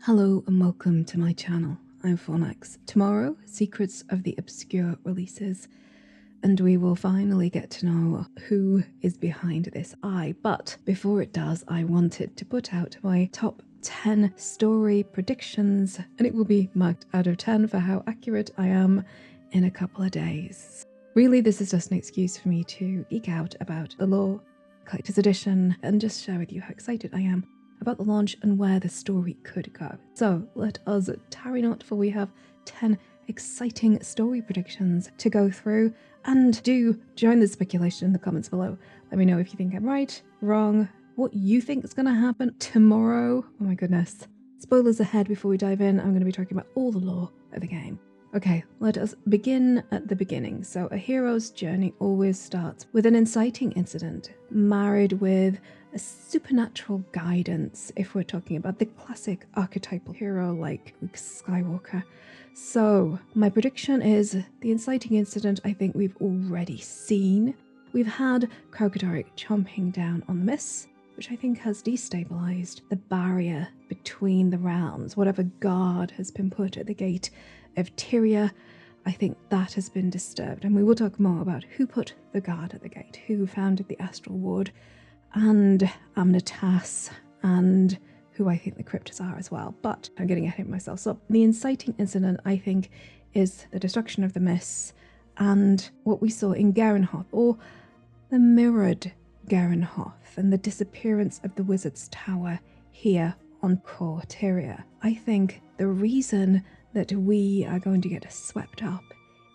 Hello and welcome to my channel. I'm Fornax. Tomorrow, Secrets of the Obscure releases, and we will finally get to know who is behind this eye. But before it does, I wanted to put out my top 10 story predictions, and it will be marked out of 10 for how accurate I am in a couple of days. Really, this is just an excuse for me to geek out about the lore, collector's edition, and just share with you how excited I am about the launch and where the story could go. So let us tarry not, for we have 10 exciting story predictions to go through, and do join the speculation in the comments below. Let me know if you think I'm right, wrong, what you think is going to happen tomorrow. Oh my goodness. Spoilers ahead. Before we dive in, I'm going to be talking about all the lore of the game. Okay, let us begin at the beginning. So a hero's journey always starts with an inciting incident, married with a supernatural guidance, if we're talking about the classic archetypal hero like Luke Skywalker. So my prediction is the inciting incident I think we've already seen. We've had Krokodirik chomping down on the mists, which I think has destabilized the barrier between the realms. Whatever guard has been put at the gate of Tyria, I think that has been disturbed, and we will talk more about who put the guard at the gate, who founded the Astral Ward, and Amnitas, and who I think the Cryptus are as well. But I'm getting ahead of myself. So the inciting incident, I think, is the destruction of the mists and what we saw in Garenhoth, or the mirrored Garenhoth, and the disappearance of the Wizard's Tower here on core Tyria. I think the reason that we are going to get swept up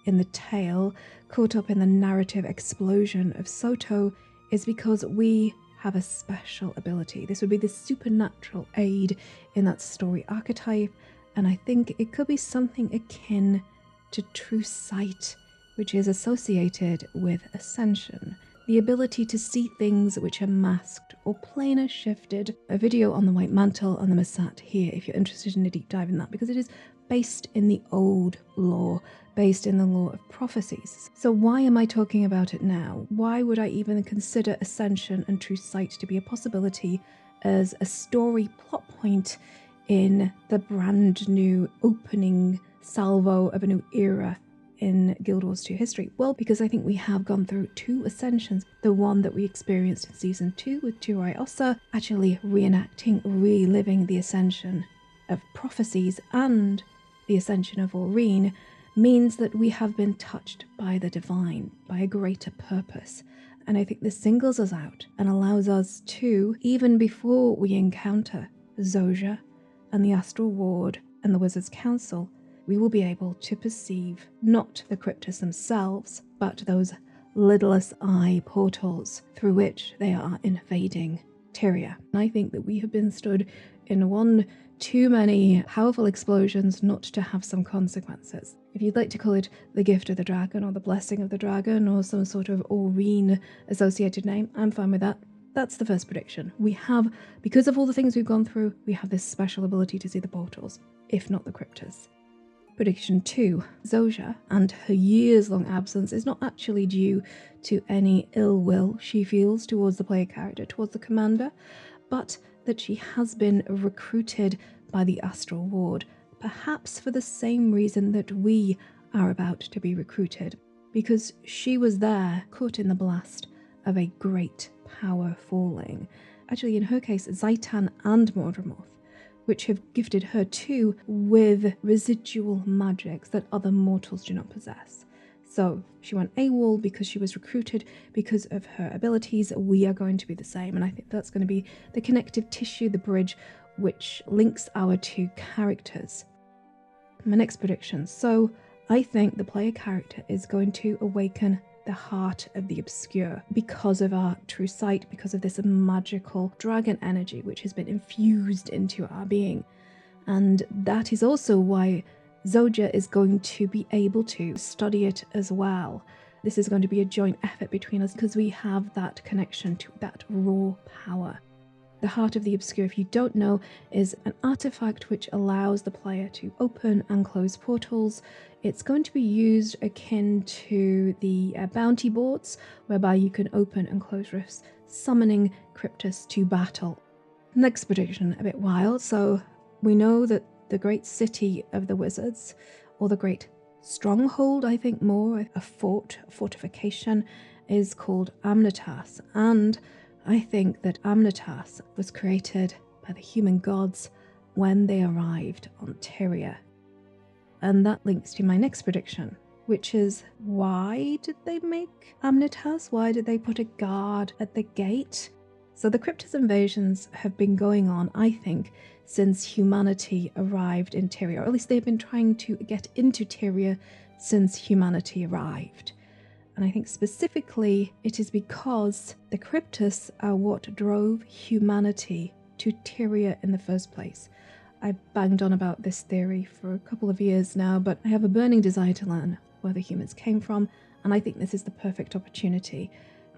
in the tale, caught up in the narrative explosion of SOTO, is because we have a special ability. This would be the supernatural aid in that story archetype, and I think it could be something akin to true sight, which is associated with ascension. The ability to see things which are masked or planar shifted. A video on the White Mantle and the Masat here if you're interested in a deep dive in that, because it is based in the old lore, based in the lore of prophecies. So why am I talking about it now? Why would I even consider ascension and true sight to be a possibility as a story plot point in the brand new opening salvo of a new era in Guild Wars 2 history? Well, because I think we have gone through two ascensions. The one that we experienced in Season 2 with Turai Ossa, actually reenacting, reliving the ascension of prophecies, and the ascension of Aurene, means that we have been touched by the divine, by a greater purpose. And I think this singles us out and allows us to, even before we encounter Zoza and the Astral Ward and the Wizard's Council, we will be able to perceive not the Cryptus themselves, but those lidless eye portals through which they are invading Tyria. And I think that we have been stood in one too many powerful explosions not to have some consequences. If you'd like to call it the gift of the dragon, or the blessing of the dragon, or some sort of Aurene associated name, I'm fine with that. That's the first prediction. We have, because of all the things we've gone through, we have this special ability to see the portals, if not the Cryptus. Prediction 2. Zoza and her years-long absence is not actually due to any ill will she feels towards the player character, towards the commander, but that she has been recruited by the Astral Ward, perhaps for the same reason that we are about to be recruited, because she was there, caught in the blast of a great power falling. Actually, in her case, Zaitan and Mordramoth, which have gifted her too with residual magics that other mortals do not possess. So she went AWOL because she was recruited because of her abilities. We are going to be the same, and I think that's going to be the connective tissue, the bridge, which links our two characters. My next prediction. So I think the player character is going to awaken the heart of the obscure because of our true sight, because of this magical dragon energy which has been infused into our being. And that is also why Zoza is going to be able to study it as well. This is going to be a joint effort between us because we have that connection to that raw power. The Heart of the Obscure, if you don't know, is an artifact which allows the player to open and close portals. It's going to be used akin to the bounty boards, whereby you can open and close rifts, summoning Cryptus to battle. Next prediction, a bit wild. So We know that the great city of the wizards, or the great stronghold, I think more, a fortification, is called Amnitas. And I think that Amnitas was created by the human gods when they arrived on Tyria. And that links to my next prediction, which is, why did they make Amnitas? Why did they put a guard at the gate? So the Cryptus invasions have been going on, I think, since humanity arrived in Tyria, or at least they've been trying to get into Tyria since humanity arrived. And I think specifically it is because the Cryptus are what drove humanity to Tyria in the first place. I banged on about this theory for a couple of years now, but I have a burning desire to learn where the humans came from, and I think this is the perfect opportunity.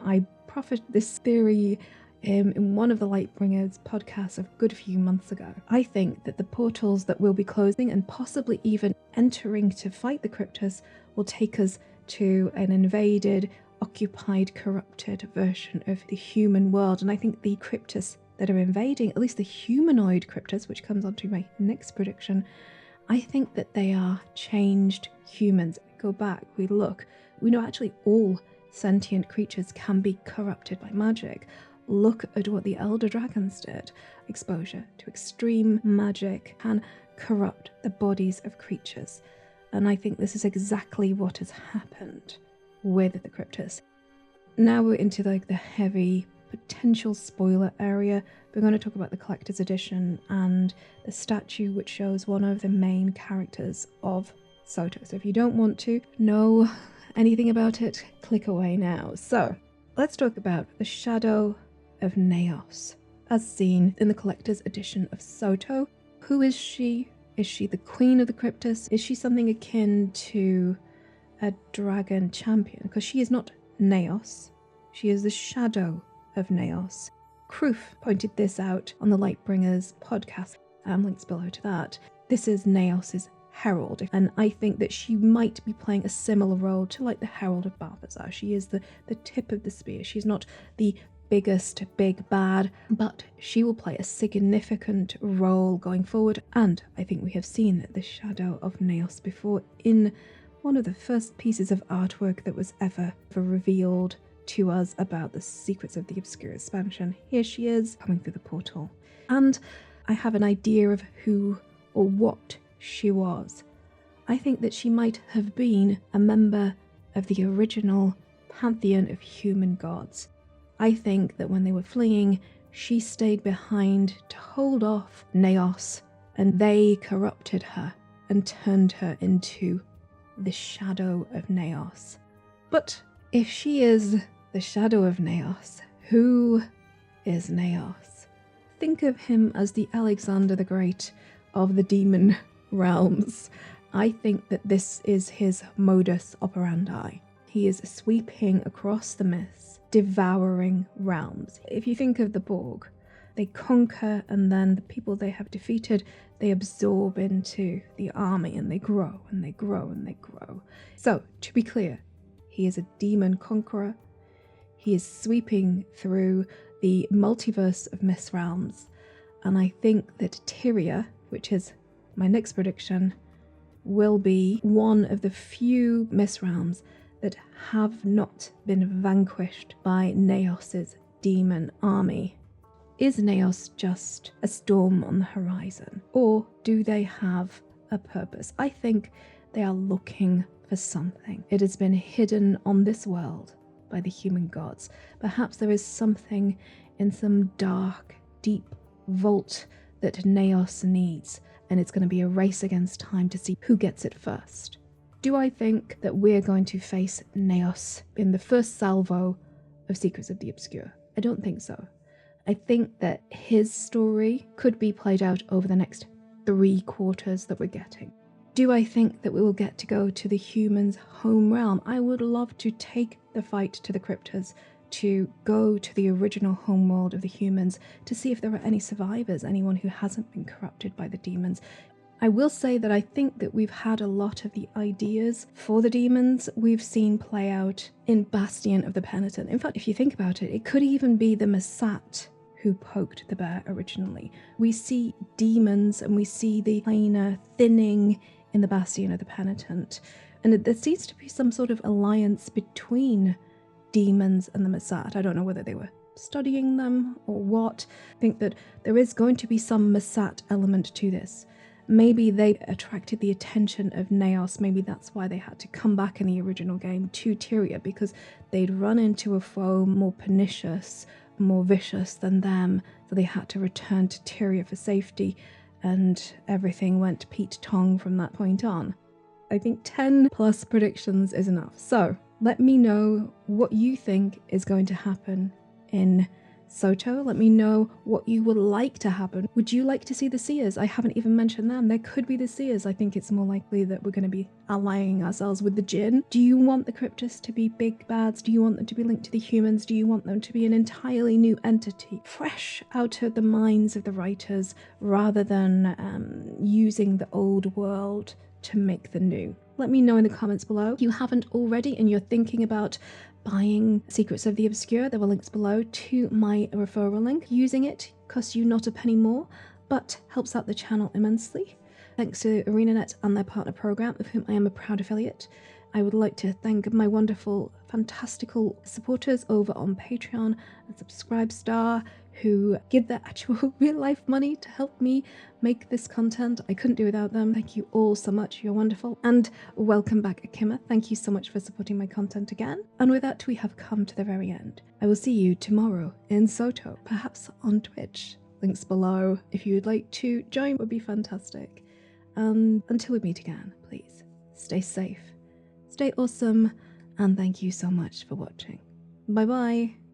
I proffered this theory in one of the Lightbringers podcasts a good few months ago. I think that the portals that we'll be closing and possibly even entering to fight the Cryptus will take us to an invaded, occupied, corrupted version of the human world. And I think the Cryptus that are invading, at least the humanoid Cryptus, which comes on to my next prediction, I think that they are changed humans. We go back, we look, we know actually all sentient creatures can be corrupted by magic. Look at what the Elder Dragons did. Exposure to extreme magic can corrupt the bodies of creatures. And I think this is exactly what has happened with the Cryptus. Now we're into the heavy potential spoiler area. We're going to talk about the collector's edition and the statue which shows one of the main characters of SOTO. So if you don't want to know anything about it, click away now. So let's talk about the Shadow of Naos, as seen in the collector's edition of SOTO. Who is she? Is she the queen of the Cryptus? Is she something akin to a dragon champion? Because she is not Naos. She is the shadow of Naos. Kroof pointed this out on the Lightbringers podcast. Links below to that. This is Naos's herald, and I think that she might be playing a similar role to the Herald of Balthazar. She is the tip of the spear. She's not the biggest big bad, but she will play a significant role going forward. And I think we have seen the Shadow of Naos before in one of the first pieces of artwork that was ever revealed to us about the secrets of the Obscure expansion. Here she is coming through the portal, and I have an idea of who or what she was. I think that she might have been a member of the original pantheon of human gods. I think that when they were fleeing, she stayed behind to hold off Naos, and they corrupted her and turned her into the Shadow of Naos. But if she is the Shadow of Naos, who is Naos? Think of him as the Alexander the Great of the demon realms. I think that this is his modus operandi. He is sweeping across the myths, devouring realms. If you think of the Borg, they conquer, and then the people they have defeated, they absorb into the army, and they grow and they grow and they grow. So, to be clear, he is a demon conqueror. He is sweeping through the multiverse of myth realms, and I think that Tyria, which is my next prediction, will be one of the few myth realms that have not been vanquished by Naos's demon army. Is Naos just a storm on the horizon, or do they have a purpose? I think they are looking for something. It has been hidden on this world by the human gods. Perhaps there is something in some dark, deep vault that Naos needs, and it's going to be a race against time to see who gets it first. Do I think that we're going to face Naos in the first salvo of Secrets of the Obscure? I don't think so. I think that his story could be played out over the next 3 quarters that we're getting. Do I think that we will get to go to the humans' home realm? I would love to take the fight to the Cryptus, to go to the original homeworld of the humans, to see if there are any survivors, anyone who hasn't been corrupted by the demons. I will say that I think that we've had a lot of the ideas for the demons we've seen play out in Bastion of the Penitent. In fact, if you think about it, it could even be the Masat who poked the bear originally. We see demons and we see the planar thinning in the Bastion of the Penitent. And there seems to be some sort of alliance between demons and the Masat. I don't know whether they were studying them or what. I think that there is going to be some Masat element to this. Maybe they attracted the attention of Naos. Maybe that's why they had to come back in the original game to Tyria, because they'd run into a foe more pernicious, more vicious than them, so they had to return to Tyria for safety, and everything went Pete Tong from that point on. I think 10 plus predictions is enough. So let me know what you think is going to happen in SOTO. Let me know what you would like to happen. Would you like to see the Seers? I haven't even mentioned them. There could be the Seers. I think it's more likely that we're going to be allying ourselves with the Jinn. Do you want the Cryptus to be big bads? Do you want them to be linked to the humans? Do you want them to be an entirely new entity, fresh out of the minds of the writers, rather than using the old world to make the new? Let me know in the comments below. If you haven't already and you're thinking about buying Secrets of the Obscure, there are links below to my referral link. Using it costs you not a penny more, but helps out the channel immensely. Thanks to ArenaNet and their partner program, of whom I am a proud affiliate. I would like to thank my wonderful, fantastical supporters over on Patreon and Subscribestar, who give their actual real-life money to help me make this content. I couldn't do without them. Thank you all so much. You're wonderful. And welcome back, Akima. Thank you so much for supporting my content again. And with that, we have come to the very end. I will see you tomorrow in SOTO, perhaps on Twitch. Links below. If you would like to join, would be fantastic. And until we meet again, please stay safe, stay awesome, and thank you so much for watching. Bye-bye.